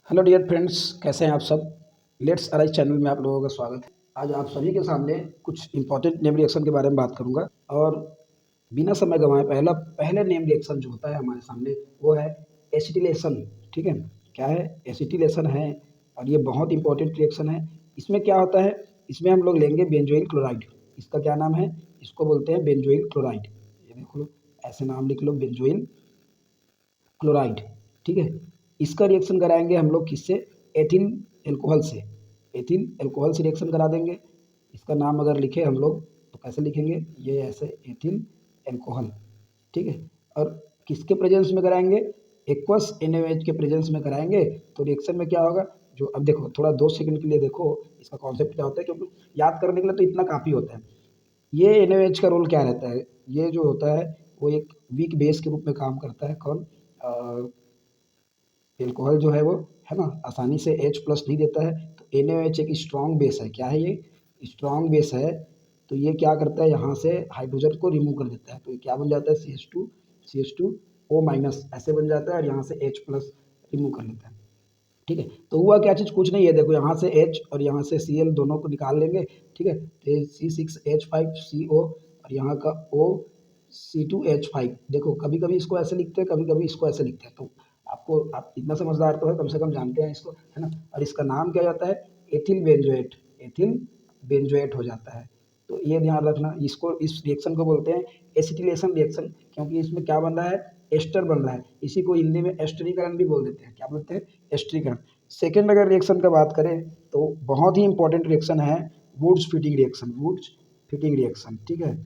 Hello dear friends, कैसे हैं आप सब। लेट्स अराइज चैनल में आप लोगों का स्वागत है। आज आप सभी के सामने कुछ इंपॉर्टेंट नेम रिएक्शन के बारे में बात करूंगा और बिना समय गंवाए पहले नेम रिएक्शन जो होता है हमारे सामने वो है एसिटिलेशन। ठीक है, क्या है? एसिटिलेशन है और ये बहुत इंपॉर्टेंट रिएक्शन है। इसमें क्या होता है, इसमें हम लोग लेंगे बेंजोइल क्लोराइड। इसका क्या नाम है? इसको बोलते हैं बेंजोइल क्लोराइड। ये देख लो, ऐसे नाम लिख लो, बेंजोइल क्लोराइड। ठीक है, इसका रिएक्शन कराएंगे हम लोग किससे? एथिल एल्कोहल से। एथिल एल्कोहल से रिएक्शन करा देंगे। इसका नाम अगर लिखे हम लोग तो कैसे लिखेंगे? ये ऐसे, एथिल एल्कोहल। ठीक है, और किसके प्रेजेंस में कराएंगे? एक्वस NaOH के प्रेजेंस में कराएंगे। तो रिएक्शन में क्या होगा, जो अब देखो थोड़ा 2 सेकंड के लिए देखो इसका कॉन्सेप्ट क्या होता है, क्योंकि याद करने के लिए तो इतना काफ़ी होता है। ये NaOH का रोल क्या रहता है? ये जो होता है वो एक वीक बेस के रूप में काम करता है। कौन? एल्कोहल जो है वो, है ना, आसानी से H+ नहीं देता है। तो NaOH एक स्ट्रॉन्ग बेस है। क्या है ये? स्ट्रॉन्ग बेस है। तो ये क्या करता है, यहाँ से हाइड्रोजन को रिमूव कर देता है। तो ये क्या बन जाता है? CH2O- ऐसे बन जाता है और यहाँ से H+ रिमूव कर लेता है। ठीक है, तो हुआ क्या चीज़? कुछ नहीं है। देखो यहाँ से H और यहाँ से Cl दोनों को निकाल लेंगे। ठीक है, तो C6H5CO और यहाँ का O C2H5। देखो कभी कभी इसको ऐसे लिखते हैं, कभी कभी इसको ऐसे लिखते हैं। तो आप इतना समझदार तो है, कम से कम जानते हैं इसको, है ना। और इसका नाम क्या जाता है? Ethyl benzoate. एथिल बेंजोएट हो जाता है। तो ये ध्यान रखना, इसको, इस रिएक्शन को बोलते हैं एसिटिलेशन रिएक्शन, क्योंकि इसमें क्या बन रहा है? एस्टर बन रहा है। इसी को हिंदी में एस्टरीकरण भी बोल देते हैं। क्या बोलते हैं? एस्टरीकरण। सेकेंड अगर रिएक्शन का बात करें तो बहुत ही इंपॉर्टेंट रिएक्शन है Wurtz Fittig reaction. Wurtz Fittig reaction, ठीक है,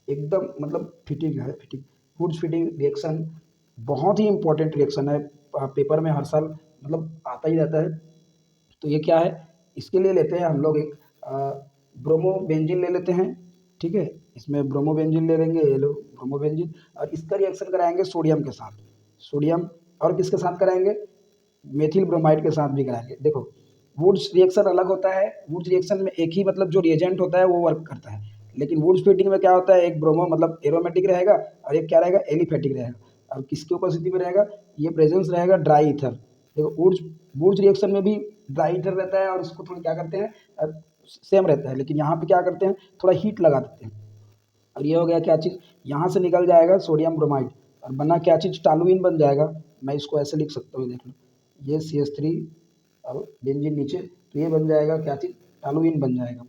एकदम मतलब फिटिंग है, फिटिंग। वुड्स फिटिंग रिएक्शन बहुत ही इंपॉर्टेंट रिएक्शन है। पेपर में हर साल मतलब आता ही रहता है। तो ये क्या है? इसके लिए लेते हैं हम लोग एक ब्रोमोबेंजीन ले लेते हैं। ठीक है, इसमें ब्रोमोबेंजीन ले लेंगे, ये लो ब्रोमोबेंजीन। और इसका रिएक्शन कराएंगे सोडियम के साथ। सोडियम और किसके साथ कराएंगे? मेथिल ब्रोमाइड के साथ भी कराएंगे। देखो वुड्स रिएक्शन अलग होता है। वुड्स रिएक्शन में एक ही मतलब जो रिएजेंट होता है वो वर्क करता है। लेकिन वुड्स फिटिंग में क्या होता है, एक ब्रोमो मतलब एरोमेटिक रहेगा और एक क्या रहेगा? एलिफेटिक रहेगा। और किसकी उपस्थिति में रहेगा? ये प्रेजेंस रहेगा ड्राई ईथर। देखो वुड्स वुड्स रिएक्शन में भी ड्राई ईथर रहता है और इसको थोड़ा क्या करते हैं, सेम रहता है। लेकिन यहाँ पे क्या करते हैं, थोड़ा हीट लगा देते हैं। और ये हो गया क्या चीज़? यहाँ से निकल जाएगा सोडियम ब्रोमाइड और बना क्या चीज़? टालुइन बन जाएगा। मैं इसको ऐसे लिख सकता हूँ, देख लो, ये CH3 और बेंजीन नीचे, तो ये बन जाएगा क्या चीज़? टालुइन बन जाएगा।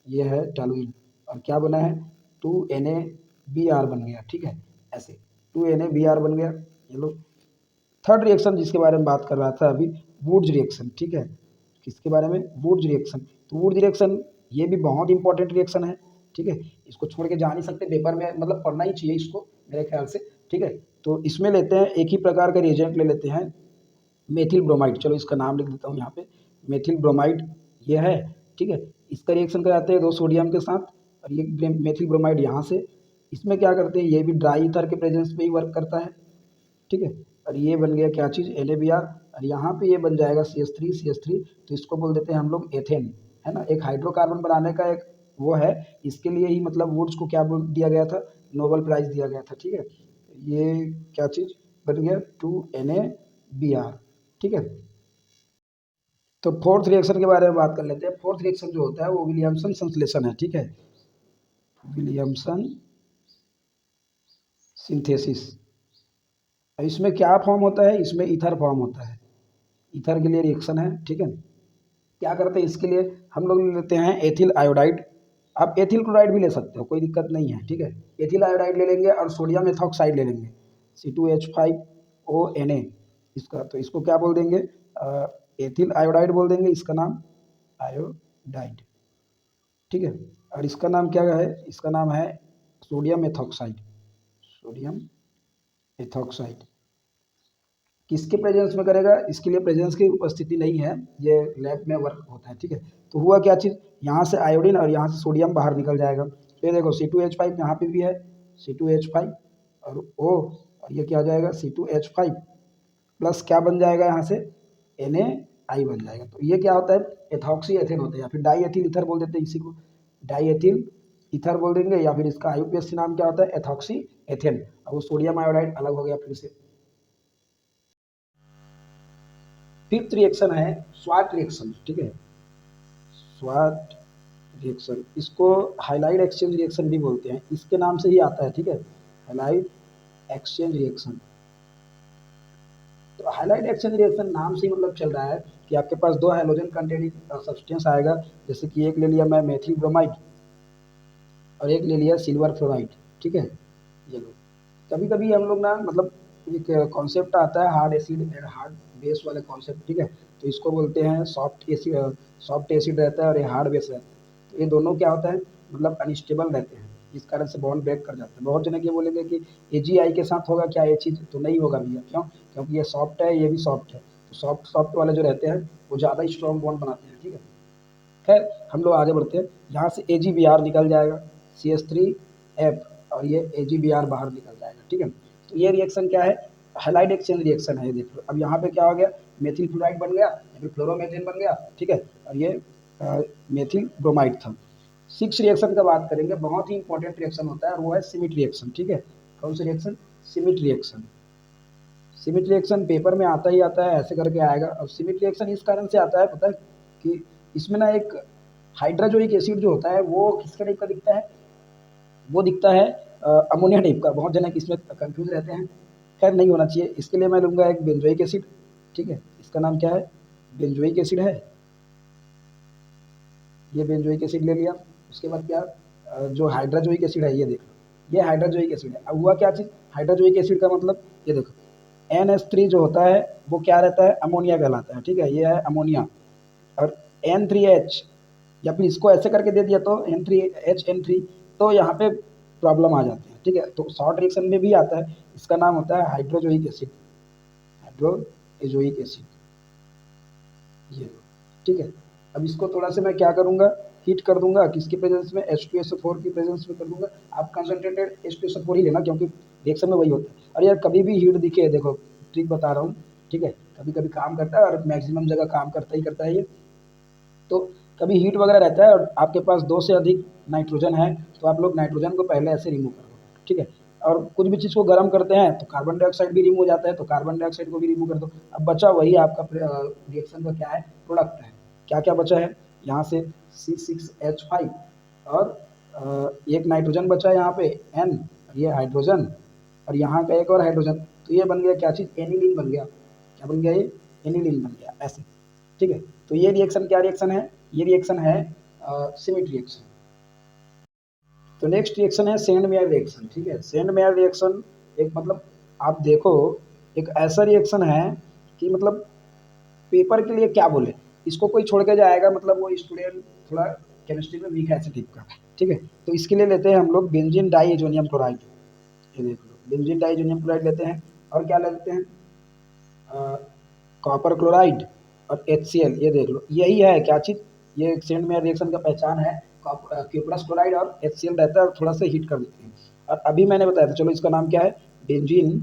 ये है टालुइन। और क्या बना है? 2Na Br बन गया। ठीक है, ऐसे 2Na Br बन गया। ये लो, थर्ड रिएक्शन जिसके बारे में बात कर रहा था अभी, वुड्स रिएक्शन। ठीक है, किसके बारे में? Wurtz reaction. तो वुड्स रिएक्शन ये भी बहुत इंपॉर्टेंट रिएक्शन है। ठीक है, इसको छोड़ के जा नहीं सकते, पेपर में मतलब पढ़ना ही चाहिए इसको मेरे ख्याल से। ठीक है, तो इसमें लेते हैं एक ही प्रकार का रिएजेंट ले लेते हैं, मेथिल ब्रोमाइड। चलो इसका नाम लिख देता हूँ यहाँ पे, मेथिल ब्रोमाइड ये है। ठीक है, इसका रिएक्शन कराते हैं 2 सोडियम के साथ और ये मेथिल ब्रोमाइड यहाँ से। इसमें क्या करते हैं, ये भी ड्राई ईथर के प्रेजेंस में ही वर्क करता है। ठीक है, और ये बन गया क्या चीज़? NaBr। और यहाँ पे ये बन जाएगा CH3। तो इसको बोल देते हैं हम लोग एथेन, है ना। एक हाइड्रोकार्बन बनाने का एक वो है। इसके लिए ही मतलब वुड्स को क्या बोल दिया गया था? नोबेल प्राइज दिया गया था। ठीक है, ये क्या चीज़ बन गया? 2Na Br। ठीक है, तो फोर्थ रिएक्शन के बारे में बात कर लेते हैं। फोर्थ रिएक्शन जो होता है वो विलियमसन संश्लेषण है। ठीक है, विलियमसन सिंथेसिस। इसमें क्या फॉर्म होता है? इसमें ईथर फॉर्म होता है। ईथर के लिए रिएक्शन है। ठीक है, क्या करते हैं इसके लिए? हम लोग ले लेते हैं एथिल आयोडाइड। आप एथिल क्लोराइड भी ले सकते हो, कोई दिक्कत नहीं है। ठीक है, एथिल आयोडाइड ले लेंगे और सोडियम एथॉक्साइड ले लेंगे, C2H5ONa। इसका तो इसको क्या बोल देंगे? एथिल आयोडाइड बोल देंगे इसका नाम, आयोडाइड। ठीक है, और इसका नाम क्या है? इसका नाम है सोडियम एथॉक्साइड। सोडियम एथॉक्साइड किसके प्रेजेंस में करेगा? इसके लिए प्रेजेंस की उपस्थिति नहीं है, ये लैब में वर्क होता है। ठीक है, तो हुआ क्या चीज़? यहाँ से आयोडीन और यहाँ से सोडियम बाहर निकल जाएगा। तो ये देखो C2H5 यहाँ पे भी है, C2H5 और O, और ये क्या हो जाएगा? C2H5 प्लस क्या बन जाएगा यहाँ से? Na बन जाएगा। तो ये क्या होता है? एथॉक्सी एथेन होता है, या फिर डाई एथिल ईथर बोल देते हैं इसी को, डाई एथिल ईथर बोल देंगे। या फिर इसका IUPAC नाम क्या होता है? Ethoxy ethane. अब वो सोडियम आयोडाइड अलग हो गया फिर से। फिफ्थ रिएक्शन है स्वाट रिएक्शन, ठीक है, स्वाट रिएक्शन, इसको हाइलाइट एक्सचेंज रिएक्शन भी बोलते हैं, इसके नाम से ही आता है, ठीक है, हाइलाइट एक्सचेंज रिएक्शन। तो हाइलाइट एक्सचेंज रिएक्शन नाम से ही मतलब चल रहा है कि आपके पास दो हाइड्रोजन कंटेनिंग सब्सटेंस आएगा, जैसे कि एक ले लिया मैं मेथिल ब्रोमाइड और एक ले लिया सिल्वर फ्लोराइड, ठीक है। ये लो, कभी कभी हम लोग ना मतलब एक कॉन्सेप्ट आता है hard acid and hard base वाले कॉन्सेप्ट, ठीक है, तो इसको बोलते हैं सॉफ्ट एसिड, सॉफ्ट एसिड रहता है और ये हार्ड बेस रहता है। तो ये दोनों क्या होता है मतलब अनस्टेबल रहते हैं, इस कारण से बॉन्ड ब्रेक कर जाते हैं। बहुत जने ये बोलेंगे कि AgI के साथ होगा क्या ये चीज़, तो नहीं होगा भैया, क्यों, क्योंकि ये सॉफ्ट है, ये भी सॉफ्ट है, तो सॉफ्ट सॉफ्ट वाले जो रहते हैं वो ज़्यादा स्ट्रॉन्ग बॉन्ड बनाते हैं, ठीक है। खैर हम लोग आगे बढ़ते हैं, यहाँ से AgBr निकल जाएगा, CH3F और ये AgBr बाहर निकल जाएगा, ठीक है। तो ये रिएक्शन क्या है, हैलाइड एक्सचेंज रिएक्शन है, ये देख लो। अब यहाँ पे क्या हो गया, मेथिल फ्लोराइड बन गया या फिर फ्लोरोमेथेन बन गया, ठीक है, और ये मेथिल ब्रोमाइड था। सिक्स रिएक्शन का बात करेंगे, बहुत ही इंपॉर्टेंट रिएक्शन होता है और वो है सिमिट रिएक्शन, ठीक है। कौन सा रिएक्शन, सिमिट रिएक्शन। सिमिट रिएक्शन पेपर में आता ही आता है, ऐसे करके आएगा। और सिमिट रिएक्शन इस कारण से आता है पता है कि इसमें ना एक हाइड्रोजोइक एसिड जो होता है वो किसके टाइप का दिखता है, वो दिखता है अमोनिया टाइप का। बहुत जने इसमें कंफ्यूज रहते हैं, खैर नहीं होना चाहिए। इसके लिए मैं लूँगा एक बेंजोइक एसिड, ठीक है, इसका नाम क्या है, बेंजोइक एसिड है, ये बेंजोइक एसिड ले लिया। उसके बाद क्या, जो हाइड्रोजोइक एसिड है ये देखो, ये हाइड्रोजोइक एसिड है। अब हुआ क्या चीज़, हाइड्रोजोइक एसिड का मतलब ये देखो NH3 जो होता है वो क्या रहता है, अमोनिया कहलाता है, ठीक है, ये है अमोनिया। और N3H या फिर इसको ऐसे करके दे दिया तो N3HN3, तो यहाँ पे प्रॉब्लम आ जाती है, ठीक है। तो शॉर्ट रिएक्शन में भी आता है, इसका नाम होता है हाइड्रोजोइक एसिड, हाइड्रोजोइक एसिड, ये, ठीक है। अब इसको थोड़ा सा मैं क्या करूँगा, हीट कर दूंगा, किसके प्रेजेंस में, H2SO4 की प्रेजेंस में कर दूंगा। आप कंसनट्रेटेड H2SO4 ही लेना, क्योंकि रिएक्शन में वही होता है। और यार कभी भी हीट दिखे, देखो ट्रिक बता रहा हूँ, ठीक है, कभी कभी काम करता है और मैक्सिमम जगह काम करता ही करता है ये। तो कभी हीट वगैरह रहता है और आपके पास दो से अधिक नाइट्रोजन है, तो आप लोग नाइट्रोजन को पहले ऐसे रिमूव कर दो, ठीक है। और कुछ भी चीज़ को गर्म करते हैं तो कार्बन डाइऑक्साइड भी रिमूव हो जाता है, तो कार्बन डाइऑक्साइड को भी रिमूव कर दो। अब बचा वही आपका रिएक्शन का क्या है, प्रोडक्ट है। क्या क्या बचा है, यहाँ से C6H5 और एक नाइट्रोजन बचा है यहाँ पे N, ये हाइड्रोजन, और यहाँ का एक और हाइड्रोजन, तो ये बन गया क्या चीज़, एनिलीन बन गया। क्या बन गया, ये एनिलीन बन गया ऐसे, ठीक है। तो ये रिएक्शन क्या रिएक्शन है, ये रिएक्शन है सिमिट रिएक्शन। तो नेक्स्ट रिएक्शन है सेंड मेयर रिएक्शन, ठीक है। सेंड मेयर रिएक्शन एक मतलब आप देखो एक ऐसा रिएक्शन है कि मतलब पेपर के लिए क्या बोले, इसको कोई छोड़ के जाएगा मतलब वो स्टूडेंट थोड़ा केमिस्ट्री में वीक है ऐसे टाइप का, ठीक है। तो इसके लिए लेते हैं हम लोग बेंजीन डाइएजोनियम क्लोराइड, ये देख लो बेंजीन डाइएजोनियम क्लोराइड लेते हैं। और क्या लेते हैं, कॉपर क्लोराइड और HCl, ये देख लो यही है क्या चीज़, ये सेंड मेयर रिएक्शन का पहचान है। क्यूप्रस क्लोराइड और HCl रहता है और थोड़ा सा हीट कर देते हैं। और अभी मैंने बताया था, चलो इसका नाम क्या है, benzene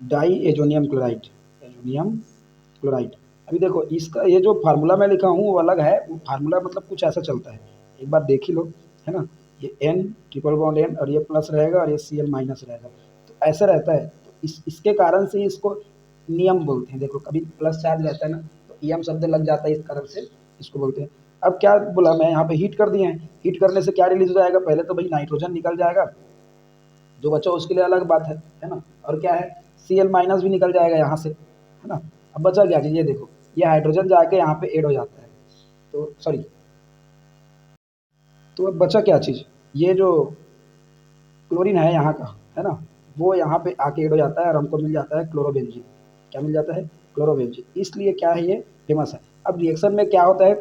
diazonium chloride, azonium chloride. अभी देखो इसका ये जो फार्मूला मैं लिखा हूँ वो अलग है, वो फार्मूला मतलब कुछ ऐसा चलता है, एक बार देख ही लो, है ना। ये N ट्रिपल बॉन्ड N और ये प्लस रहेगा और ये Cl माइनस रहेगा, तो ऐसा रहता है। तो इसके कारण से इसको नियम बोलते हैं। देखो कभी प्लस चार्ज रहता है ना, तो EM शब्द लग जाता है, इस कारण से इसको बोलते हैं। अब क्या बोला मैं, यहाँ पे हीट कर दिए हैं, हीट करने से क्या रिलीज हो जाएगा, पहले तो भाई नाइट्रोजन निकल जाएगा, जो बचा उसके लिए अलग बात है ना। और क्या है, Cl माइनस भी निकल जाएगा यहाँ से, है ना। अब बचा क्या चीज़, ये देखो ये हाइड्रोजन जाके यहाँ पे ऐड हो जाता है, तो सॉरी, तो अब बचा क्या चीज़, ये जो क्लोरीन है यहाँ का, है ना, वो यहाँ पे आके ऐड हो जाता है और हमको मिल जाता है क्लोरोबेंजीन। क्या मिल जाता है, क्लोरोबेंजीन। इसलिए क्या है, ये फेमस है। अब रिएक्शन में क्या होता है,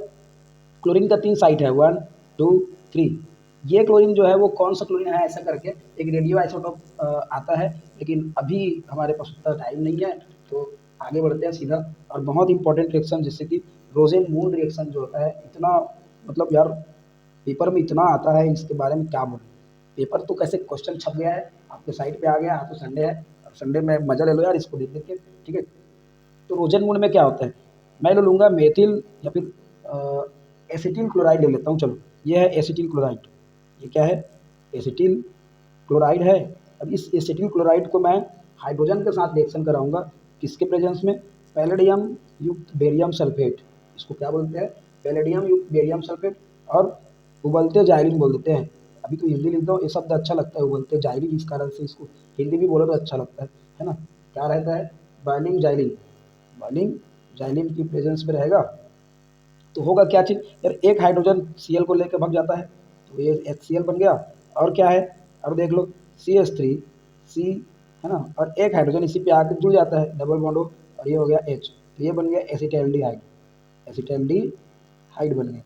क्लोरीन का 3 साइट है, 1 2 3। ये क्लोरीन जो है वो कौन सा क्लोरीन है, ऐसा करके एक रेडियो आइसोटोप आता है, लेकिन अभी हमारे पास उतना टाइम नहीं है, तो आगे बढ़ते हैं सीधा। और बहुत इंपॉर्टेंट रिएक्शन जैसे कि रोजेन मून रिएक्शन जो होता है, इतना मतलब यार पेपर में इतना आता है, इसके बारे में क्या बोलें। पेपर तो कैसे क्वेश्चन छप गया है आपके साइट पे आ गया, आज तो संडे है, और संडे में मजा ले लो यार इसको देख देख के, ठीक है। तो रोजन मून में क्या होता है, मैं ले लूँगा मेथिल या फिर एसिटिल क्लोराइड ले लेता हूँ, चलो ये है एसिटिल क्लोराइड, ये क्या है, एसिटिल क्लोराइड है। अब इस एसिटिल क्लोराइड को मैं हाइड्रोजन के साथ रिएक्शन कराऊंगा, किसके प्रेजेंस में, पैलेडियम युक्त बेरियम सल्फेट, इसको क्या बोलते हैं, पैलेडियम युक्त बेरियम सल्फेट, और उबलते जाइलिन बोल देते हैं। अभी तो हिंदी लिख दो, ये शब्द अच्छा लगता है उबलते जाइलिन, इस कारण से इसको हिंदी भी बोलो तो अच्छा लगता है ना। क्या रहता है, बॉइलिंग जाइलिन, बॉइलिंग जाइलिन की प्रेजेंस में रहेगा तो होगा क्या चीज़ यार, एक हाइड्रोजन Cl को लेकर भग जाता है तो ये HCl बन गया, और क्या है, और देख लो CH3 C है ना, और एक हाइड्रोजन इसी पे आकर जुड़ जाता है, डबल बॉन्ड हो, और ये हो गया H, तो ये बन गया एसिटाल्डिहाइड, एसिटाल्डिहाइड बन गया।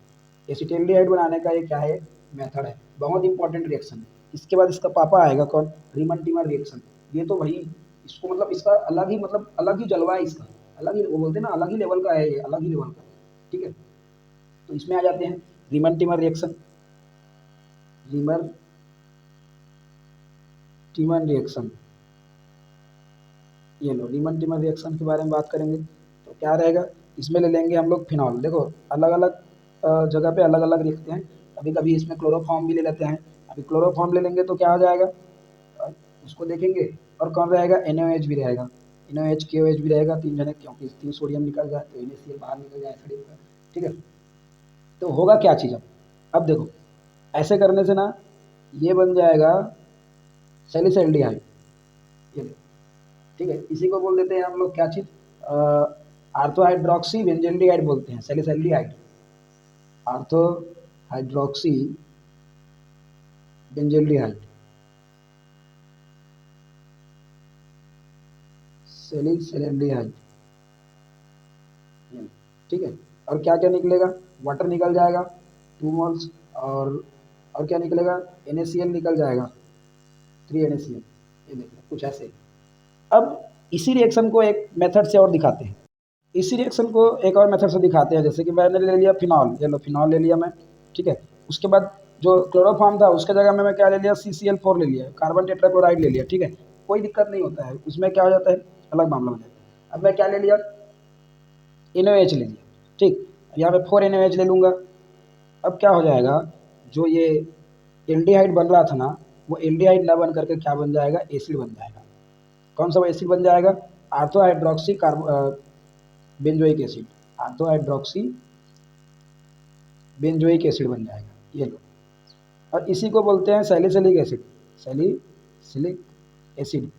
एसिटाल्डिहाइड बनाने का ये क्या है, मेथड है, बहुत इंपॉर्टेंट रिएक्शन है। इसके बाद इसका पापा आएगा कौन, रीमन टीमर रिएक्शन, ये तो भाई इसको मतलब इसका अलग ही मतलब अलग ही जलवा है इसका, अलग ही वो बोलते हैं ना, अलग ही लेवल का है ये, अलग ही लेवल का, ठीक है। तो इसमें आ जाते हैं रीमन टीमर रिएक्शन, रीमन टीमर रिएक्शन, ये लो रीमन टीमर रिएक्शन के बारे में बात करेंगे तो क्या रहेगा, इसमें ले लेंगे हम लोग फिनॉल, देखो अलग अलग जगह पे अलग अलग लिखते हैं, कभी कभी इसमें क्लोरोफॉर्म भी ले लेते हैं, अभी क्लोरोफॉर्म ले लेंगे तो क्या हो जाएगा, उसको देखेंगे, और कौन रहेगा, NaOH भी रहेगा, NaOH KOH भी रहेगा, तीन जने, क्योंकि तीन सोडियम निकल जाए तो NaCl बाहर निकल जाए एसिड का, ठीक है। तो होगा क्या चीज़, अब देखो ऐसे करने से ना ये बन जाएगा सैलिसल्डिहाइड, ये देखो, ठीक है, इसी को बोल देते हैं हम लोग क्या चीज़, आर्थो हाइड्रोक्सी बेंजल्डिहाइड बोलते हैं, सैलिसल्डिहाइड, आर्थो हाइड्रोक्सी बेंजल्डिहाइड, सैलिसल्डिहाइड, ठीक है। और क्या क्या निकलेगा, वाटर निकल जाएगा 2 मोल्स, और क्या निकलेगा, NaCl निकल जाएगा 3 NaCl, ये देखो कुछ ऐसे। अब इसी रिएक्शन को एक मेथड से और दिखाते हैं, इसी रिएक्शन को एक और मेथड से दिखाते हैं, जैसे कि मैंने ले लिया फिनॉल, ये लो फिनॉल ले लिया मैं, ठीक है। उसके बाद जो क्लोरोफॉर्म था उसके जगह में मैं क्या ले लिया, CCl4 ले लिया, कार्बन टेट्राक्लोराइड ले लिया, ठीक है, कोई दिक्कत नहीं होता है, उसमें क्या हो जाता है, अलग मामला हो जाता है। अब मैं क्या ले लिया, NaOH ले लिया, ठीक, यहाँ पे 4 NaOH ले लूँगा। अब क्या हो जाएगा, जो ये एल्डिहाइड बन रहा था ना, वो एल्डिहाइड ना बन करके क्या बन जाएगा, एसिड बन जाएगा। कौन सा एसिड बन जाएगा, ortho hydroxy benzoic acid, ortho hydroxy benzoic acid बन जाएगा, ये लो। और इसी को बोलते हैं सैलिसिलिक एसिड, सैलिसिलिक एसिड,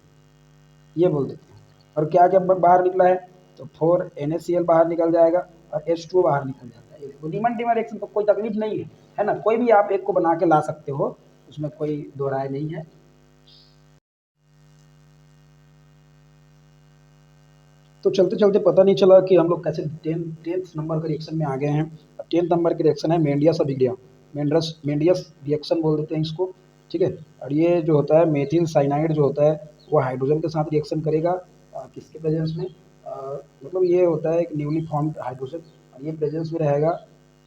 ये बोल देते हैं। और क्या क्या बाहर निकला है, तो 4 NaCl बाहर निकल जाएगा, और H2O बाहर निकल जाता है। तो रीमन टीमर रिएक्शन तो कोई तकलीफ नहीं है ना, कोई भी आप एक को बना के ला सकते हो, उसमें कोई दो राय नहीं है। तो चलते चलते पता नहीं चला कि हम लोग कैसे टेंथ नंबर के रिएक्शन में आ गए हैं। अब 10th नंबर के रिएक्शन है मेंडियस अभिक्रिया, मेंडियस रिएक्शन बोल देते हैं इसको, ठीक है। और ये जो होता है मेथिल साइनाइड जो होता है वो हाइड्रोजन के साथ रिएक्शन करेगा, किसके प्रेजेंस में, मतलब ये होता है एक न्यूली फॉर्म्ड हाइड्रोजन, और ये प्रेजेंस में रहेगा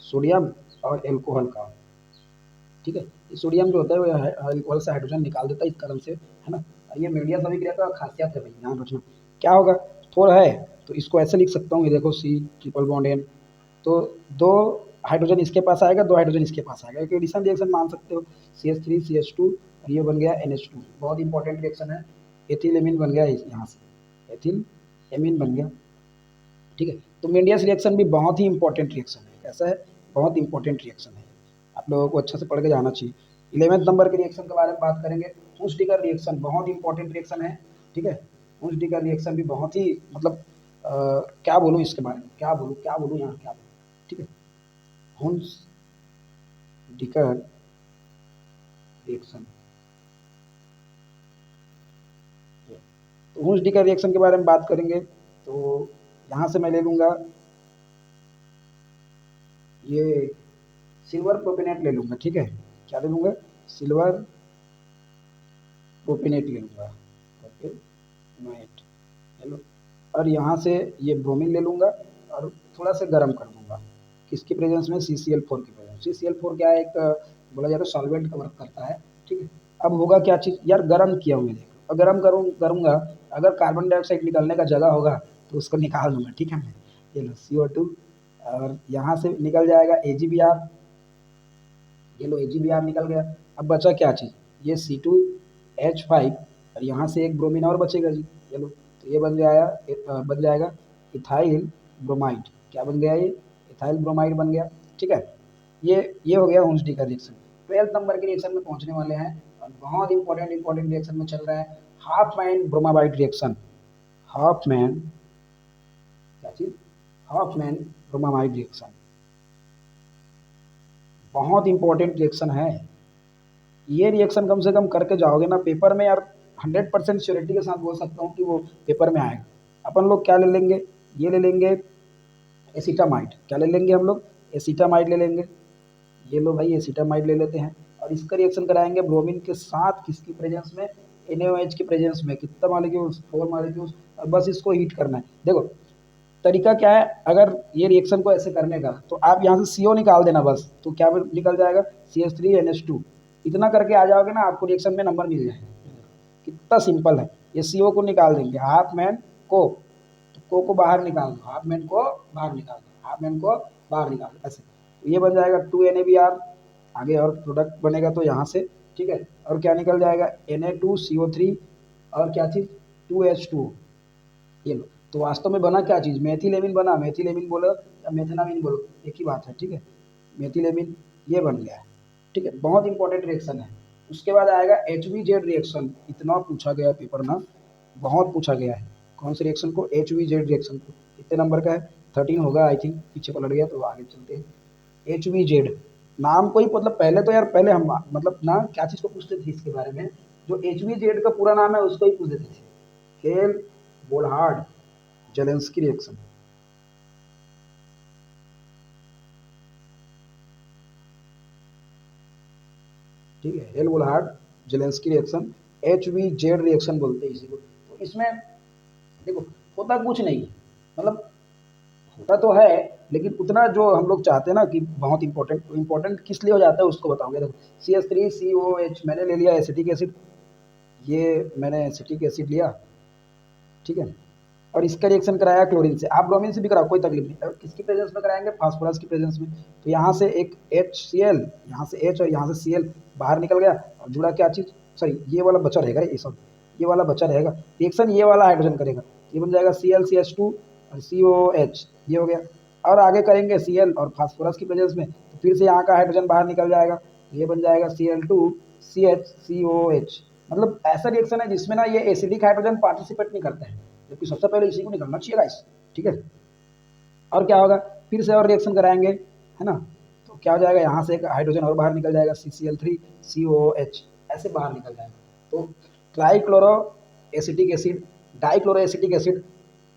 सोडियम और एल्कोहल का, ठीक है। ये सोडियम जो होता है वो एल्कोहल से हाइड्रोजन निकाल देता है इस कारण से, है ना। ये मेंडियस अभिक्रिया का खासियत है भाई, ध्यान रखना। क्या होगा, 4 है तो इसको ऐसे लिख सकता हूँ, ये देखो C ट्रिपल बॉन्ड N, तो 2 हाइड्रोजन इसके पास आएगा, 2 हाइड्रोजन इसके पास आएगा, एक एडिशन रिएक्शन मान सकते हो, CH3 CH2, और ये बन गया NH2, बहुत इंपॉर्टेंट रिएक्शन है। एथिल एमीन बन गया यहाँ से, एथिल एमीन बन गया, ठीक है। तो मेंडियस रिएक्शन भी बहुत ही इंपॉर्टेंट रिएक्शन है, कैसा है, बहुत इंपॉर्टेंट रिएक्शन है, आप लोगों को अच्छे से पढ़ के जाना चाहिए। 11th नंबर के रिएक्शन के बारे में बात करेंगे, फुस्ट-डीकर रिएक्शन बहुत इंपॉर्टेंट रिएक्शन है, ठीक है। फुस्ट-डीकर रिएक्शन भी बहुत ही मतलब क्या बोलूँ इसके बारे में, क्या बोलूँ यहाँ क्या बोलूँ, ठीक है। फुस्ट-डीकर रिएक्शन, तो फुस्ट-डीकर रिएक्शन के बारे में बात करेंगे तो यहाँ से मैं ले लूँगा ये सिल्वर प्रोपेनेट ले लूँगा, ठीक है। क्या ले लूँगा, सिल्वर प्रोपेनेट ले लूँगा, प्रोपेनेट, हेलो। और यहाँ से ये ब्रोमीन ले लूँगा और थोड़ा सा गर्म कर दूँगा, किसकी प्रेजेंस में, CCl4 की प्रेजेंस। CCl4 क्या है, एक बोला जाए तो सॉल्वेंट का वर्क करता है, ठीक है। अब होगा क्या चीज़ यार, गर्म किया हूँ मैंने, और गर्म करूँगा, अगर कार्बन डाइऑक्साइड निकलने का जगह होगा तो उसको निकाल दूँगा, ठीक है मैं, ये लो CO2, और यहाँ से निकल जाएगा AgBr, ये लो AgBr निकल गया। अब बचा क्या चीज़, ये C2H5, और यहाँ से एक ब्रोमीन और बचेगा जी, ये लो, तो ये बन जाएगा इथाइल ब्रोमाइड, क्या बन गया ये, इथाइल ब्रोमाइड बन गया। ठीक है, ये हो गया हुंसडी का रिएक्शन। 12 नंबर के रिएक्शन में पहुंचने वाले हैं और बहुत इंपॉर्टेंट रिएक्शन में चल रहा है हाफमैन ब्रोमाबाइट रिएक्शन। हाफमैन क्या चीज, हाफमैन ब्रोमाबाइट रिएक्शन बहुत इंपॉर्टेंट रिएक्शन है। ये रिएक्शन कम से कम करके जाओगे ना पेपर में यार, 100% श्योरिटी के साथ बोल सकता हूँ कि वो पेपर में आएगा। अपन लोग क्या ले लेंगे, ये ले लेंगे एसिटामाइड, क्या ले लेंगे हम लोग, एसिटामाइड ले लेंगे। ये लो भाई एसिटामाइड ले लेते हैं और इसका रिएक्शन कराएंगे ब्रोमीन के साथ, किसकी प्रेजेंस में, NaOH की प्रेजेंस में। कितना मॉलिक्यूल्स, 4 मॉलिक्यूल्स, और बस इसको हीट करना है। देखो तरीका क्या है, अगर ये रिएक्शन को ऐसे करने का तो आप यहाँ से CO निकाल देना बस, तो क्या निकल जाएगा, CH3NH2। इतना करके आ जाओगे ना, आपको रिएक्शन में नंबर मिल जाएगा। कितना सिंपल है, ये CO को निकाल देंगे, हाफ मैन को, तो को बाहर निकाल दो, हाफ मैन को बाहर निकाल दो, हाफ मैन को बाहर निकाल दो, ऐसे तो ये बन जाएगा 2NaBr। आगे और प्रोडक्ट बनेगा तो यहाँ से, ठीक है, और क्या निकल जाएगा Na2CO3 और क्या चीज़ 2H2। ये लो, तो वास्तव में बना क्या चीज़, मेथिलेमिन बना। मेथिलेमिन बोलो या मेथनामिन बोलो, एक ही बात है। ठीक है, मेथिलेमिन ये बन गया है। ठीक है, बहुत इंपॉर्टेंट रिएक्शन है। उसके बाद आएगा HVZ रिएक्शन, इतना पूछा गया है पेपर में, बहुत पूछा गया है। कौन से रिएक्शन को, HVZ रिएक्शन को। कितने नंबर का है, 13 होगा आई थिंक, पीछे पलट गया तो आगे चलते हैं। HVZ नाम को ही मतलब, पहले तो यार पहले हम मतलब ना क्या चीज़ को पूछते थे इसके बारे में, जो HVZ का पूरा नाम है उसको ही पूछ देते थे, हेल बोलहार्ड जेलेंस्की रिएक्शन। ठीक है, हेल बोलहार्ड जेलेंस्की रिएक्शन, HVZ रिएक्शन बोलते हैं इसी को। तो इसमें देखो होता कुछ नहीं है, मतलब होता तो है लेकिन उतना जो हम लोग चाहते हैं ना कि बहुत इंपॉर्टेंट किस लिए हो जाता है उसको बताऊंगे। देखो CH3COH मैंने ले लिया एसिटिक एसिड, ये मैंने एसिटिक एसिड लिया, ठीक है, और इसका रिएक्शन कराया क्लोरीन से। आप ब्रोमीन से भी कराओ, कोई तकलीफ नहीं। और किसकी प्रेजेंस में कराएंगे, फास्फोरस की प्रेजेंस में। तो यहाँ से एक HCl, यहाँ से H और यहाँ से Cl बाहर निकल गया और जुड़ा क्या चीज़, सॉरी ये वाला बचा रहेगा, ये सब ये वाला बचा रहेगा। रिएक्शन ये वाला हाइड्रोजन करेगा, ये बन जाएगा ClCH2 और COH, ये हो गया। और आगे करेंगे Cl और फास्फोरस की प्रेजेंस में, तो फिर से यहाँ का हाइड्रोजन बाहर निकल जाएगा, ये बन जाएगा Cl2CH मतलब ऐसा रिएक्शन है जिसमें ना ये एसिडिक हाइड्रोजन पार्टिसिपेट नहीं करता है, जबकि सबसे पहले इसी को निकलना चाहिए गाइस। ठीक है, और क्या होगा, फिर से और रिएक्शन कराएंगे, है ना, तो क्या हो जाएगा, यहाँ से एक हाइड्रोजन और बाहर निकल जाएगा, CCl3COH ऐसे बाहर निकल जाएगा। तो trichloro acetic acid, dichloro acetic acid,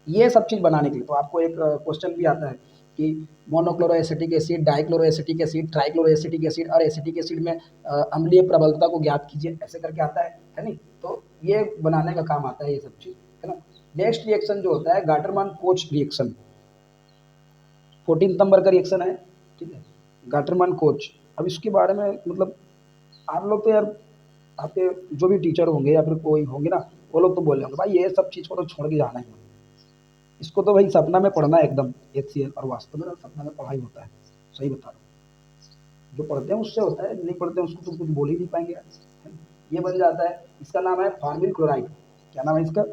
ये सब चीज़ बनाने के लिए तो आपको एक क्वेश्चन भी आता है कि monochloro acetic acid, dichloro acetic acid, trichloro acetic acid और एसिटिक एसिड में अम्लीय प्रबलता को ज्ञात कीजिए, ऐसे करके आता है नहीं। तो ये बनाने का काम आता है ये सब चीज़, है ना। नेक्स्ट रिएक्शन जो होता है गाटरमान कोच रिएक्शन, 14 नंबर का रिएक्शन है। ठीक है, गाटरमान कोच। अब इसके बारे में मतलब आप लोग तो यार, आपके जो भी टीचर होंगे या फिर कोई होंगे ना, वो लोग तो बोल रहे होंगे भाई ये सब चीज़ को तो छोड़ के जाना है, इसको तो भाई सपना में पढ़ना है एकदम HCl। और वास्तव में सपना में पढ़ाई होता है, सही बता रहा हूँ। जो पढ़ते हैं उससे होता है, नहीं पढ़ते हैं उसको तो कुछ बोल ही नहीं पाएंगे यार। ये बन जाता है, इसका नाम है फॉर्मिल क्लोराइड। क्या नाम है इसका,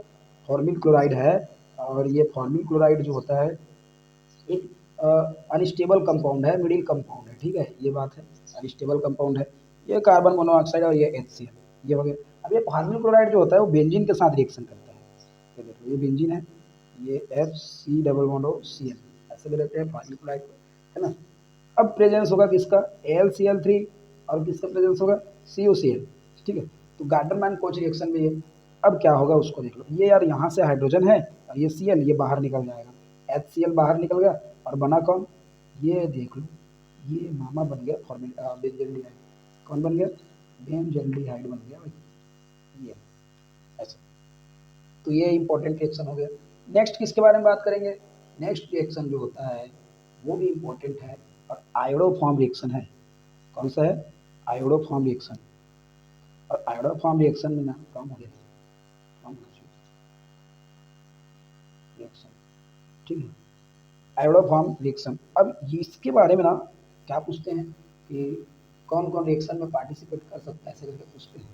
फॉर्मिल क्लोराइड है। और ये फॉर्मिल क्लोराइड जो होता है एक अनस्टेबल कंपाउंड है, मिडिल कंपाउंड है। ठीक है, ये बात है, अनस्टेबल कंपाउंड है। ये कार्बन मोनोऑक्साइड और ये HCl, ये हो गया। अब ये फॉर्मिल क्लोराइड जो होता है वो बेंजीन के साथ रिएक्शन करता है। ये देखो ये बेंजीन है, ये FCOCl ऐसे ले लेते हैं फॉर्मिल क्लोराइड को, है ना। अब प्रेजेंस होगा किसका, AlCl3 और किसका प्रेजेंस होगा, COCl। ठीक है, तो गार्डनमैन कोच रिएक्शन में ये अब क्या होगा उसको देख लो। ये यार यहाँ से हाइड्रोजन है और ये Cl, ये बाहर निकल जाएगा, HCl बाहर निकल गया और बना कौन, ये देख लो, ये मामा बन गया फॉर्मिल बेंजल्डिहाइड। कौन बन गया, बेंजल्डिहाइड बन गया भाई, ये ऐसे। तो ये इंपॉर्टेंट रिएक्शन हो गया। नेक्स्ट किसके बारे में बात करेंगे, नेक्स्ट रिएक्शन जो होता है वो भी इंपॉर्टेंट है और आयोडोफॉर्म रिएक्शन है। कौन सा है, आयोडोफॉर्म रिएक्शन। और आयोडोफॉर्म रिएक्शन में ना कम हो गया रिएक्शन, ठीक है, आयोडोफॉर्म रिएक्शन। अब इसके बारे में ना क्या पूछते हैं कि कौन कौन रिएक्शन में पार्टिसिपेट कर सकता है, ऐसे करके पूछते हैं।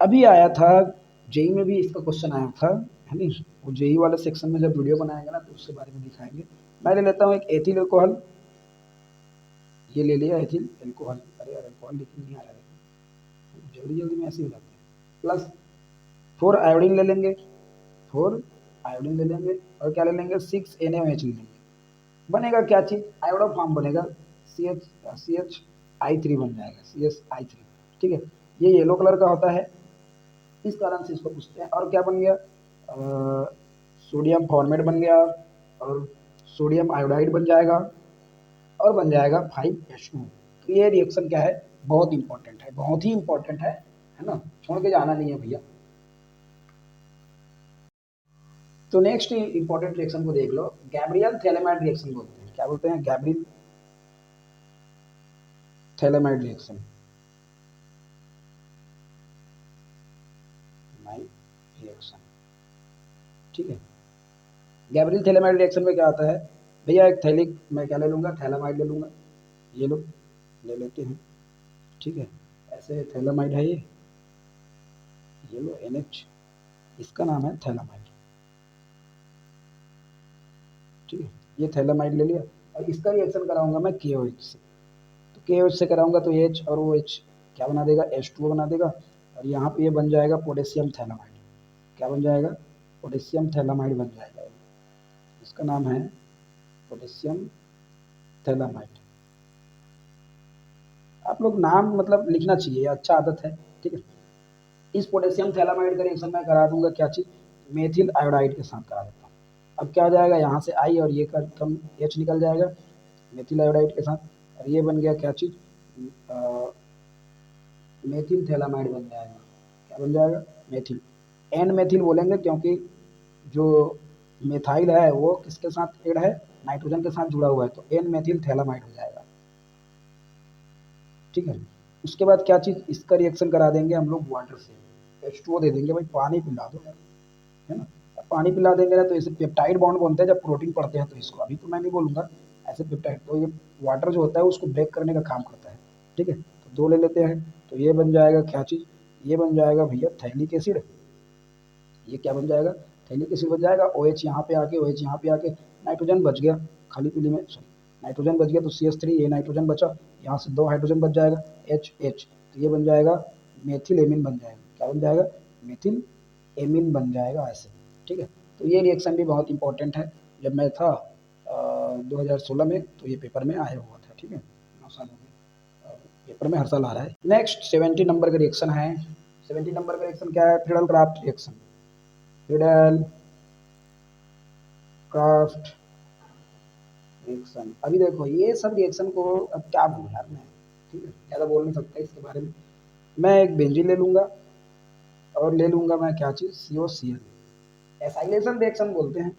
अभी आया था जेई में भी इसका क्वेश्चन आया था, है नहीं, वो जेई वाले सेक्शन में जब वीडियो बनाएंगे ना तो उसके बारे में दिखाएंगे। मैं ले लेता हूँ एक एथिल अल्कोहल, ये ले लिया एथिल अल्कोहल। अरे यार अल्कोहल लिखने नहीं आ रहा है, जल्दी जल्दी में ऐसे ही हो जाते हैं। प्लस 4 आयोडीन ले लेंगे, 4 आयोडीन ले लेंगे और क्या ले लेंगे 6 NaOH ले लेंगे। बनेगा क्या चीज़, आयोडो फॉर्म बनेगा, CH बन जाएगा, CSI3। ठीक है, ये येलो कलर का होता है, इस कारण से इसको पूछते हैं। और क्या बन गया, सोडियम फॉर्मेट बन गया और सोडियम आयोडाइड बन जाएगा और बन जाएगा 5H2। तो ये रिएक्शन क्या है, बहुत इंपॉर्टेंट है, बहुत ही इंपॉर्टेंट है ना, छोड़ के जाना नहीं है भैया। तो नेक्स्ट इंपॉर्टेंट रिएक्शन को देख लो, गैब्रियल थैलेमाइड रिएक्शन बोलते हैं। क्या बोलते हैं, गैब्रियल थैलेमाइड रिएक्शन, रिएक्शन। ठीक है, गैब्रियल थैलेमाइड रिएक्शन में क्या आता है भैया, एक थैलिक मैं क्या ले लूँगा, थैलामाइड ले लूँगा, ये लो ले लेते हैं। ठीक है, ऐसे थैलामाइड है ये लो NH, इसका नाम है थैलामाइड। ठीक है, ये थैलामाइड ले लिया और इसका रिएक्शन कराऊंगा मैं KOH से। तो KOH से कराऊंगा तो H और वो H क्या बना देगा, H2O बना देगा और यहाँ पे ये बन जाएगा पोटेशियम थैलामाइड। क्या बन जाएगा, पोटेशियम थैलामाइड बन जाएगा, इसका नाम है पोटेशियम थैलामाइड। आप लोग नाम मतलब लिखना चाहिए, अच्छा आदत है। ठीक है, इस पोटेशियम थैलामाइड का रिएक्शन मैं करा दूंगा क्या चीज़, मेथिल आयोडाइड के साथ करा देता हूँ। अब क्या हो जाएगा, यहाँ से I और ये का कम H निकल जाएगा मेथिल आयोडाइड के साथ और ये बन गया क्या चीज़, मेथिल थैलामाइड बन जाएगा। क्या बन जाएगा, मेथिल। एन मेथिल बोलेंगे क्योंकि जो मेथाइल है वो किसके साथ एड है, नाइट्रोजन के साथ जुड़ा हुआ है, तो एन मेथिल थैलामाइड हो जाएगा। ठीक है, उसके बाद क्या चीज़, इसका रिएक्शन करा देंगे हम लोग वाटर से, H2O दे देंगे भाई, पानी पिला दो यार, है ना। अब पानी पिला देंगे ना तो इसे पेप्टाइड बॉन्ड बनते हैं जब प्रोटीन पढ़ते हैं, तो इसको अभी तो मैं नहीं बोलूँगा ऐसे पेप्टाइड, तो ये वाटर जो होता है उसको ब्रेक करने का काम करता है। ठीक है, तो 2 ले लेते हैं, तो ये बन जाएगा क्या चीज़, ये बन जाएगा भैया थैलिक एसिड। ये क्या बन जाएगा, थैलिक एसिड बन जाएगा। OH यहाँ पे आके, OH यहाँ पे आके नाइट्रोजन बच गया खाली पीली में, सॉरी नाइट्रोजन बच गया तो CH3, ये नाइट्रोजन बचा, यहाँ से 2 हाइड्रोजन बच जाएगा HH, तो ये बन जाएगा मेथिल एमीन बन जाएगा। क्या बन जाएगा, मेथिल एमीन बन जाएगा ऐसे। ठीक है, तो ये रिएक्शन भी बहुत इंपॉर्टेंट है, जब मैं था 2016 में तो ये पेपर में आया हुआ था। ठीक है, 9 साल हो गए, पेपर में हर साल आ रहा है। नेक्स्ट 70 नंबर का रिएक्शन है, 70 नंबर का रिएक्शन क्या है, Friedel craft reaction. Friedel craft reaction, अभी देखो ये सब रिएक्शन को अब क्या बोलूँ यार मैं, ठीक है ज़्यादा बोल नहीं सकता इसके बारे में। मैं एक बेंजीन ले लूँगा और ले लूँगा मैं क्या चीज़, COCl, एसाइलेशन रिएक्शन बोलते हैं।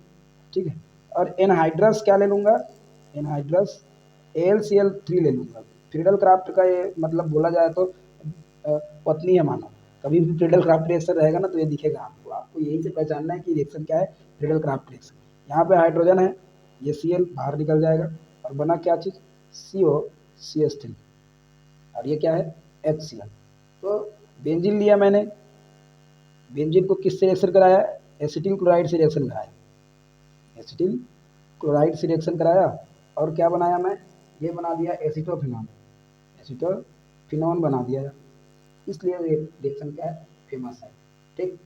ठीक है, और एनहाइड्रस क्या ले लूँगा, एनहाइड्रस AlCl3 ले लूँगा। फ्रीडल क्राफ्ट का ये मतलब बोला जाए तो पत्नी है मानो, कभी भी फ्रीडल क्राफ्ट रिएक्शन रहेगा ना तो ये दिखेगा आपको, आपको यही से पहचानना है कि रिएक्शन क्या है, फ्रीडल क्राफ्ट रिएक्शन। यहाँ पे हाइड्रोजन है, ये Cl बाहर निकल जाएगा और बना क्या चीज़, COCH3 और ये क्या है, HCl। तो बेंजीन लिया मैंने, बेंजीन को किससे रिएक्शन कराया, एसिटिल क्लोराइड से रिएक्शन कराया, एसिटिल क्लोराइड से रिएक्शन कराया और क्या बनाया मैं, ये बना दिया एसिटोफिनॉन, एसिटोफिनॉन बना दिया, इसलिए ये रिएक्शन क्या है, फेमस है। ठीक,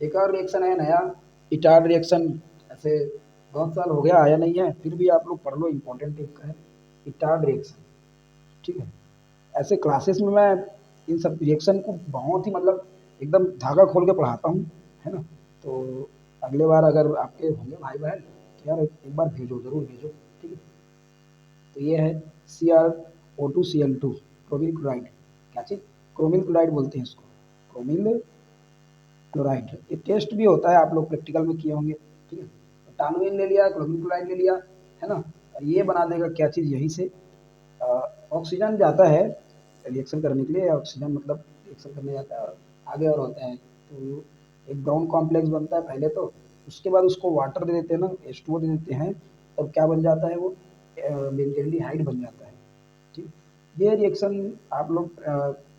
एक और रिएक्शन है नया, इटार्ड रिएक्शन, ऐसे बहुत साल हो गया आया नहीं है, फिर भी आप लोग पढ़ लो, इंपॉर्टेंट टाइप का है इटार्ड रिएक्शन। ठीक है, ऐसे क्लासेस में मैं इन सब रिएक्शन को बहुत ही मतलब एकदम धागा खोल के पढ़ाता हूँ, है ना। तो अगले बार अगर आपके होंगे भाई बहन तो यार एक बार भेजो, ज़रूर भेजो। ठीक है, तो ये है CrO2Cl2 क्रोमिल क्लोराइड, क्या चीज़, क्रोमिल क्लोराइड बोलते हैं इसको, क्रोमिल क्लोराइड। ये टेस्ट भी होता है, आप लोग प्रैक्टिकल में किए होंगे। ठीक है, तो टानुइन ले लिया, क्लोमिल क्लोराइड ले लिया, है ना, और ये बना देगा क्या चीज़, यहीं से ऑक्सीजन जाता है रिएक्शन करने के लिए, ऑक्सीजन मतलब रिएक्शन करने जाता है और आगे और होता है, तो एक ब्राउन कॉम्प्लेक्स बनता है पहले, तो उसके बाद उसको वाटर दे देते हैं ना, H2O दे देते हैं, तब क्या बन जाता है वो, बेंजल्डिहाइड बन जाता है। ठीक, ये रिएक्शन आप लोग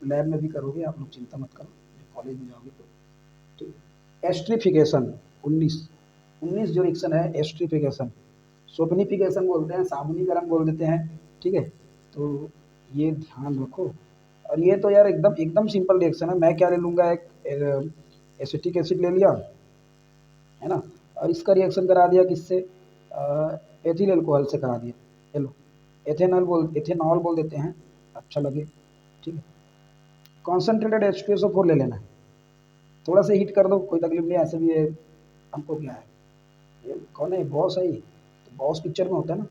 लैब में भी करोगे, आप लोग चिंता मत करो, जब कॉलेज में जाओगे तो। ठीक, एस्ट्रिफिकेशन 19 जो रिएक्शन है एस्ट्रिफिकेशन, सोपनिफिकेशन बोलते हैं, साबुनीकरण बोल देते हैं, ठीक है। तो ये ध्यान रखो। और ये तो यार एकदम एकदम सिंपल रिएक्शन है। मैं क्या ले लूँगा, एक एसिटिक एसिड ले लिया, है ना, और इसका रिएक्शन करा दिया किससे, एथिल अल्कोहल से करा दिया। चलो एथेनॉल बोल देते हैं, अच्छा लगे, ठीक है। कॉन्सेंट्रेटेड H2SO4 ले लेना है, थोड़ा सा हीट कर दो, कोई तकलीफ नहीं, ऐसे भी है, हमको क्या है, ये कौन है, बॉस है ये, तो बॉस पिक्चर में होता है ना,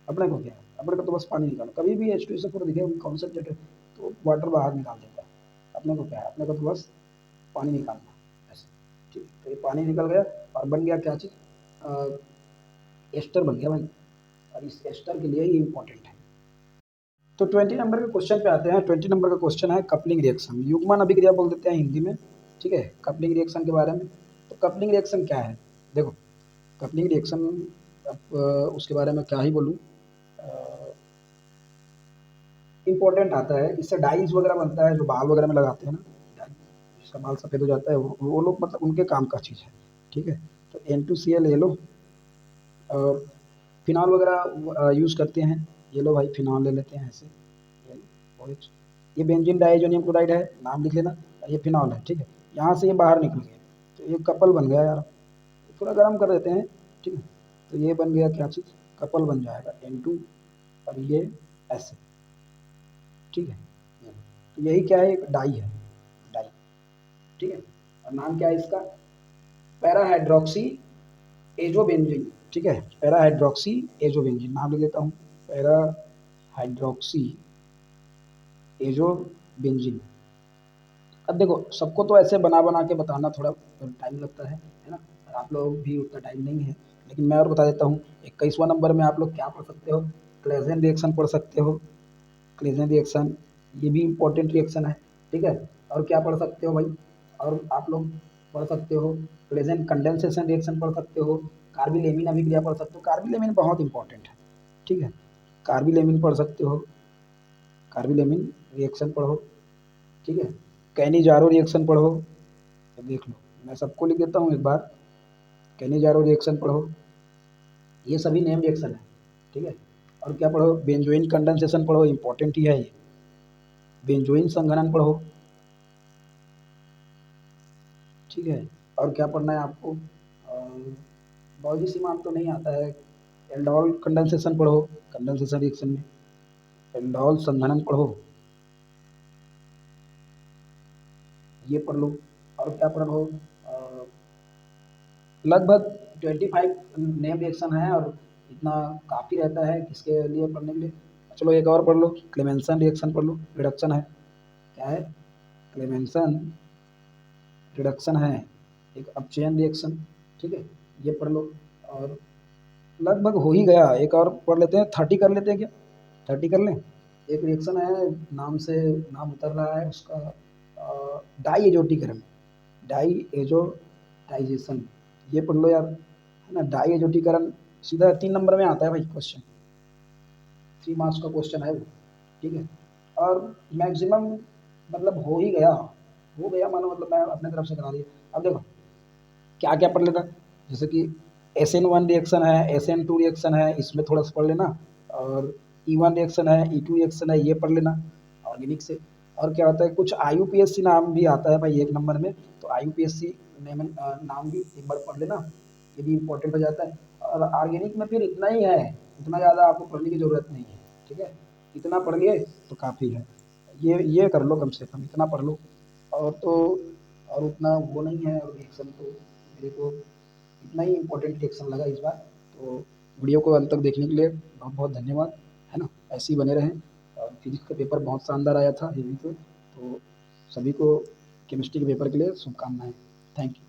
अपने को क्या है, अपने को तो बस पानी निकालो, कभी भी H2SO4 दिखे कॉन्सेंट्रेटेड तो वाटर बाहर निकाल देता है, अपने को क्या है, अपने को तो बस पानी निकालना है, ऐसे, ठीक है। तो ये पानी निकल गया और बन गया क्या चीज़, एस्टर बन गया भाई, और इस एस्टर के लिए ये इंपॉर्टेंट है। तो 20 नंबर के क्वेश्चन पे आते हैं। 20 नंबर का क्वेश्चन है कपलिंग रिएक्शन, युग्मन अभिक्रिया बोल देते हैं हिंदी में, ठीक है, कपलिंग रिएक्शन के बारे में। तो कपलिंग रिएक्शन क्या है, देखो कपलिंग रिएक्शन, अब उसके बारे में क्या ही बोलूँ, इम्पोर्टेंट आता है, इससे डाइज वगैरह बनता है, जो बाल वगैरह में लगाते हैं ना, डाई, जिसका बाल सफ़ेद हो जाता है, वो लोग मतलब उनके काम का चीज़ है, ठीक है। तो N2Cl ले लो, और फिनॉल वगैरह यूज़ करते हैं, ये लो भाई फिनॉल ले लेते हैं ऐसे, ये लो OH, ये बेंजीन डाइजोनियम क्लोराइड है, नाम लिख लेना, और ये फिनॉल है, ठीक है। यहाँ से ये बाहर निकल गया, तो ये कपल बन गया यार, थोड़ा गर्म कर देते हैं, ठीक है। तो ये बन गया क्या चीज़, कपल बन जाएगा N2, और ये ऐसे, ठीक है। तो यही क्या है, एक डाई है, डाई, ठीक है। और नाम क्या है इसका, पैरा हाइड्रोक्सी एजोबेंजीन, ठीक है, पैरा हाइड्रोक्सी एजोबेंजीन नाम लिख देता हूँ, पैरा हाइड्रोक्सी एजोबेंजीन। अब देखो सबको तो ऐसे बना बना के बताना थोड़ा टाइम लगता है ना, और आप लोग भी उतना टाइम नहीं है, लेकिन मैं और बता देता हूँ। 21वां नंबर में आप लोग क्या पढ़ सकते हो, क्लेजेन रिएक्शन पढ़ सकते हो, क्लेजेन रिएक्शन, ये भी इम्पोर्टेंट रिएक्शन है, ठीक है। और क्या पढ़ सकते हो भाई, और आप लोग पढ़ सकते हो क्लेजेन कंडेंसेशन रिएक्शन पढ़ सकते हो, कार्बिलेमिन अभिक्रिया पढ़ सकते हो, कार्बिलेमिन बहुत इंपॉर्टेंट है, ठीक है, कार्बिलेमिन पढ़ सकते हो, कार्बिलेमिन रिएक्शन पढ़ो, ठीक है। कैनिजारो रिएक्शन पढ़ो, तो देख लो मैं सबको लिख देता हूँ एक बार, कैनिजारो रिएक्शन पढ़ो, ये सभी नेम रिएक्शन है, ठीक है। और क्या पढ़ो, बेंजोइन कंडेंसेशन पढ़ो, इंपॉर्टेंट ही है ये, बेंजोइन संघनन पढ़ो, ठीक है। और क्या पढ़ना है आपको, बायोलॉजी सीमांत तो नहीं आता है, एल्डोल कंडेंसेशन पढ़ो, कंडेंसेशन रिएक्शन में एल्डोल संघनन पढ़ो, ये पढ़ लो। और क्या पढ़ लो, लगभग 25 नेम रिएक्शन है, और इतना काफ़ी रहता है किसके लिए पढ़ने के लिए। चलो एक और पढ़ लो, क्लेमेंसन रिएक्शन पढ़ लो, रिडक्शन है, क्या है, क्लेमेंसन रिडक्शन है, एक अपचयन रिएक्शन, ठीक है, ये पढ़ लो। और लगभग हो ही गया, एक और पढ़ लेते हैं, 30 कर लेते हैं क्या, 30 कर लें। एक रिएक्शन है, नाम से नाम उतर रहा है उसका, डाई एजोटीकरण, डाई एजोटाइजेशन, ये पढ़ लो यार, है ना, डाई एजोटीकरण सीधा 3 नंबर में आता है भाई क्वेश्चन, 3 मार्क्स का क्वेश्चन है वो, ठीक है। और मैक्सिमम मतलब हो गया मानो, मतलब मैं अपने तरफ से करा दिया। अब देखो क्या क्या पढ़ लेना, जैसे कि SN1 रिएक्शन है, SN2 रिएक्शन है, इसमें थोड़ा सा पढ़ लेना, और E1 रिएक्शन है, E2 रिएक्शन है, ये पढ़ लेना ऑर्गेनिक से। और क्या होता है, कुछ IUPAC नाम भी आता है भाई 1 नंबर में, तो IUPAC नाम भी एक बार पढ़ लेना, ये भी इम्पोर्टेंट हो जाता है। और ऑर्गेनिक में फिर इतना ही है, इतना ज़्यादा आपको पढ़ने की ज़रूरत नहीं है, ठीक है, इतना पढ़ लिए तो काफ़ी है, ये कर लो, कम से कम इतना पढ़ लो। और तो और उतना वो नहीं है, और रिएक्शन तो मेरे को इतना ही इम्पोर्टेंट रिएक्शन लगा इस बार। तो वीडियो को अंत तक देखने के लिए बहुत बहुत धन्यवाद, है ना, ऐसे ही बने रहें। और फिजिक्स का पेपर बहुत शानदार आया था हेवी पे, तो सभी को केमिस्ट्री के पेपर के लिए शुभकामनाएं, थैंक यू।